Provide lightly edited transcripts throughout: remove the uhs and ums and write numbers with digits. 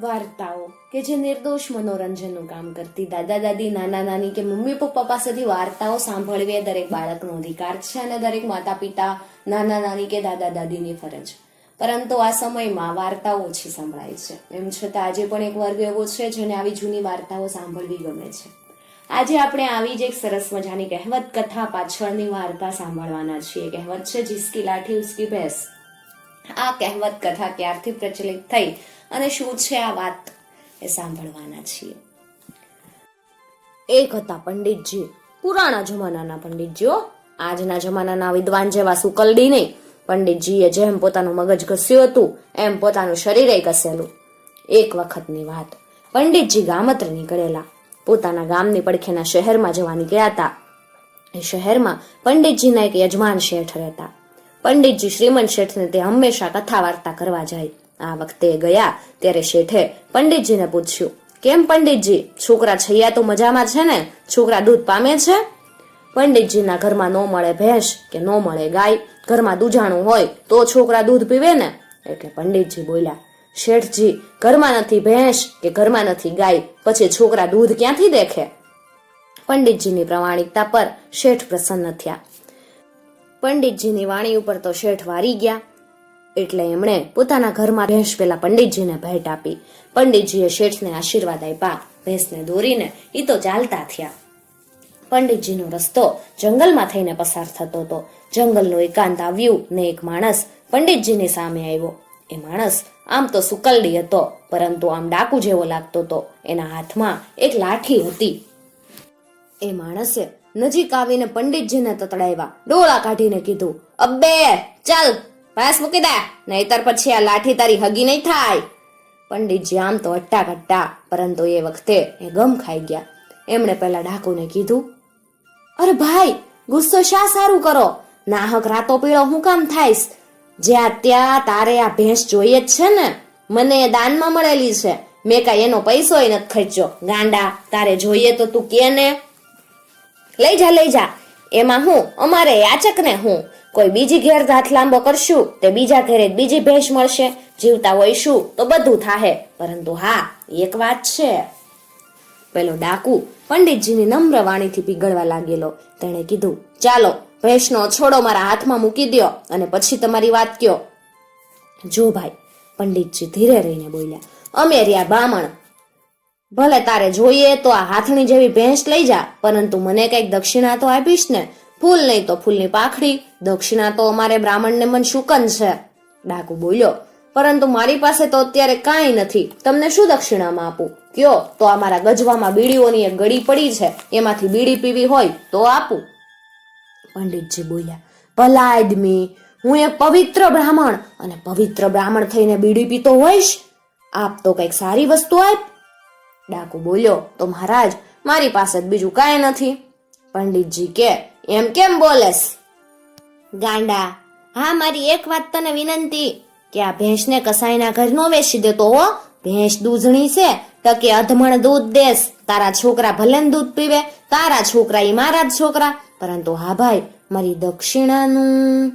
વાર્તાઓ કે જે નિર્દોષ મનોરંજનનું કામ કરતી દાદા દાદી નાના નાની કે મમ્મી પપ્પા પાસેથી વાર્તાઓ સાંભળવી એ દરેક બાળકનો અધિકાર છે અને દરેક માતા પિતા નાના નાની કે દાદા દાદીની ફરજ. પરંતુ આ સમયમાં વાર્તાઓ ઓછી સંભળાય છે. એમ છતાં આજે પણ એક વર્ગ એવો છે જેને આવી જૂની વાર્તાઓ સાંભળવી ગમે છે. આજે આપણે આવી જ એક સરસ મજાની કહેવત કથા પાછળની વાર્તા સાંભળવાના છીએ. કહેવત છે જિસકી લાઠી ઉસકી ભેંસ. આ કહેવત કથા ક્યારથી પ્રચલિત થઈ અને શું છે આ વાત એ સાંભળવાના છીએ. એક હતા પંડિતજી, પુરાણા જમાનાના પંડિતજીઓ. આજના જમાનાના વિદ્વાન જેવા સુકલડી નહીં. પંડિતજીએ જેમ પોતાનું મગજ ઘસ્યું હતું એમ પોતાનું શરીરે ઘસેલું. એક વખતની વાત, પંડિતજી ગામત્ર નીકળેલા. પોતાના ગામની પડખેના શહેરમાં જવા નીકળ્યા હતા. એ શહેરમાં પંડિતજીના એક યજમાન શેઠ રહેતા. પંડિતજી શ્રીમંત શેઠને તે હંમેશા કથા વાર્તા કરવા જાય. આ વખતે ગયા ત્યારે શેઠે પંડિતજીને પૂછ્યું, કેમ પંડિતજી, છોકરા છૈયા તો મજામાં છે ને? છોકરા દૂધ પામે છે? પંડિતજીના ઘરમાં ન મળે ભેંસ કે ન મળે ગાય, ઘરમાં દૂધાણું હોય તો છોકરા દૂધ પીવે ને. એટલે પંડિતજી બોલ્યા, શેઠજી, ઘરમાં નથી ભેંસ કે ઘરમાં નથી ગાય, પછી છોકરા દૂધ ક્યાંથી દેખે? પંડિતજીની પ્રમાણિકતા પર શેઠ પ્રસન્ન થયા. પંડિતજીની વાણી ઉપર તો શેઠ વારી ગયા. એટલે એમણે પોતાના ઘરમાં ભેંસ પેલા પંડિતજીને ભેટ આપી. પંડિતજીએ શેઠને આશીર્વાદ આપ્યા. ભેંસને દોરીને ઈ તો ચાલતા થયા. પંડિતજીનો રસ્તો જંગલમાં થઈને પસાર થતો હતો. જંગલનું એકાંત આવ્યું ને એક માણસ પંડિતજીની સામે આવ્યો. એ માણસ આમ તો સુકલડી હતો, પરંતુ આમ ડાકુ જેવો લાગતો હતો. એના હાથમાં એક લાઠી હતી. એ માણસે નજીક આવીને પંડિતજીને તતડાવ્યા. ડોળા કાઢીને કીધું, અબ્બે ચાલ ભેંસ મૂકી દે, નહીતર પછી આ લાઠી તારી હગી નહીં થાય. પંડિતજી આમ તો હટ્ટા કટ્ટા, પરંતુ એ વખતે એ ગમ ખાઈ ગયા. એમણે પેલા ડાકુને કીધું, અરે ભાઈ, ગુસ્સો શા સારું કરો? નાહક રાતો પીળો હું કામ થાઈશ? જ્યાં ત્યાં તારે આ ભેંસ જોઈએ જ છે ને? મને એ દાનમાં મળેલી છે, મેં કાંઈ એનો પૈસોય નથી ખર્ચ્યો. ગાંડા, તારે જોઈએ તો તું કે ને, લઈ જા. એમાં હું, અમારે યાચક ને હું? કોઈ બીજી ઘેર હાથ લાંબો કરશું તે બીજા ઘરે બીજી ભેંસ મળશે. જીવતા હોઈશું તો બધું થાહે, પરંતુ હા, એક વાત છે. પેલો ડાકુ પંડિતજીની નમ્ર વાણીથી પીગળવા લાગેલો. તેણે કીધું, ચાલો ભેંસનો છોડો મારા હાથમાં મૂકી દ્યો અને પછી તમારી વાત કયો. જો ભાઈ, પંડિતજી ધીરે રહીને બોલ્યા, અમે રહ્યા બામણ. ભલે તારે જોઈએ તો આ હાથણી જેવી ભેંસ લઈ જા, પરંતુ મને કઈક દક્ષિણા તો આપીશ ને? ફૂલ નહીં તો ફૂલની પાખડી. દક્ષિણા તો અમારે બ્રાહ્મણને મન શુકન છે. ડાકુ બોલ્યો, પરંતુ મારી પાસે તો અત્યારે કાંઈ નથી. તમને શું દક્ષિણામાં આપું? કયો તો અમારા ગજવામાં બીડીઓની એક ગળી પડી છે, એમાંથી બીડી પીવી હોય તો આપું. પંડિતજી બોલ્યા, ભલા આદમી, હું એક પવિત્ર બ્રાહ્મણ, અને પવિત્ર બ્રાહ્મણ થઈને બીડી પીતો હોઈશ? આપ તો કઈક સારી વસ્તુ આપ. ડાકુ બોલ્યો, તો મહારાજ, મારી પાસે બીજું કાંઈ નથી. પંડિતજી કે, એમ કેમ બોલેસ? ગાંડા, હા, મારી એક વાત તને વિનંતી, કે આ ભેંસને કસાઈના ઘર નો વેચી દેતો હો. ભેંસ દૂધણી છે, ટકે અધમણ દૂધ દેશ. તારા છોકરા ભલે દૂધ પીવે, તારા છોકરા ઈ મારા જ છોકરા, પરંતુ હા ભાઈ, મારી દક્ષિણાનું.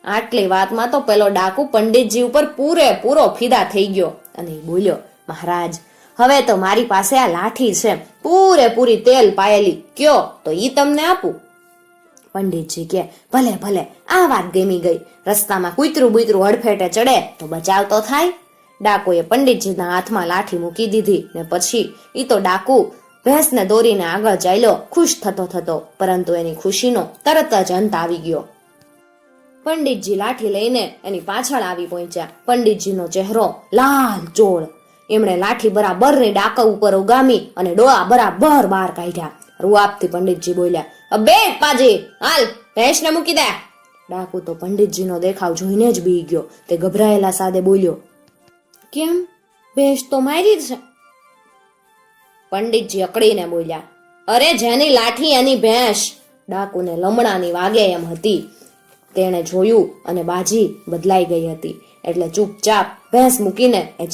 આટલી વાતમાં તો પેલો ડાકુ પંડિતજી ઉપર પૂરેપૂરો ફિદા થઈ ગયો અને બોલ્યો, મહારાજ, હવે તો મારી પાસે આ લાઠી છે, પૂરેપૂરી તેલ પાયેલી, કયો તો ઈ તમને આપું. પંડિતજી કે, ભલે ભલે, આ વાત ગમી ગઈ. રસ્તામાં કૂતરું બુતરું હડફેટે ચડે તો બચાવ તો થાય. ડાકુએ પંડિતજીના હાથમાં લાઠી મૂકી દીધી ને પછી ઈ તો ડાકુ ભેંસને દોરીને આગળ ચાલ્યો, ખુશ થતો, પરંતુ એની ખુશીનો તરત જ અંત આવી ગયો. પંડિતજી લાઠી લઈને એની પાછળ આવી પહોંચ્યા. પંડિતજીનો ચહેરો લાલ ચોળ. એમણે લાઠી બરાબરની ડાકા ઉપર ઉગામી અને ડોળા બરાબર બહાર કાઢ્યા. રૂઆબથી પંડિતજી બોલ્યા, અબે પાજી, હાલ ભેંસને મૂકી દે. ડાકુ તો પંડિતજીનો દેખાવ જોઈને જ બી ગયો. તે ગભરાયેલા સાદે બોલ્યો, કેમ, ભેંસ તો મારી છે. પંડિતજી અકડીને બોલ્યા, અરે જેની લાઠી એની ભેંસ. ડાકુને લમણાની વાગે એમ હતી. તેણે જોયું અને બાજી બદલાઈ ગઈ હતી, એટલે ચૂપચાપ ભેંસ મૂકીને એ